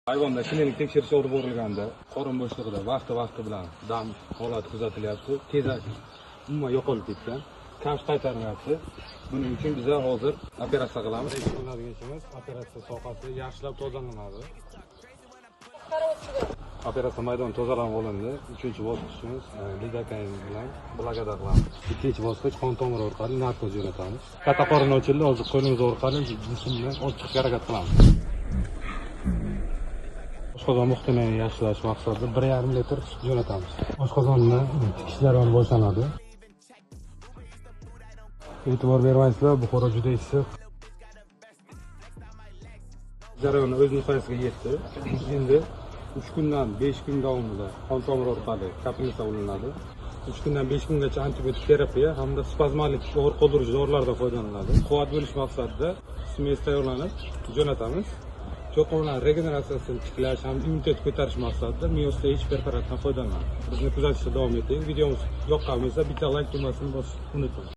Hayvonda klinik tekshirish olib borilganda qorin bo'shlig'ida vaqti bilan dam holati kuzatilyapti. Tezak umuman yo'qolib ketgan. Kafsh qaytarilyapti. Buning uchun biz hozir operatsiya qilamiz. Qilinadigan ishimiz operatsiya sohasi yaxshilab tozalanadi. Operatsiya maydoni tozalanib olindi. 3-bosqichimiz lidokain bilan blokada qilamiz. 2-bosqich qon tomiri orqali narkoz jo'natamiz. Katta qorin ochildi, hozir qo'limiz orqali jismni ochishga harakat qilamiz. Oshqozon muhitini yaxshilash maqsadida 1,5 litr sut jo'natamiz. Oshqozonni tikish jarayoni boshlanadi. E'tibor bermaysizlar, buxoro juda issiq. Jarayon o'z nihoyasiga yetdi. Endi 3 kundan 5 kun davomida qon tomiri orqali kapnisa olinadi. 3 kundan 5 kungacha antibiotik terapiya hamda spazmalik og'riq qoldiruvchi dorilardan foydalaniladi. Quvvat bo'lish maqsadida smes tayyorlanib jo'natamiz. Cho'qqilarning regeneratsiyasini tiklash hamda immunitetni ko'tarish maqsadida miostage preparatdan foydalanadi. Bizni kuzatishda davom eting. Videomiz yoqqan bo'lsa bitta like tugmasini bosishni unutmang.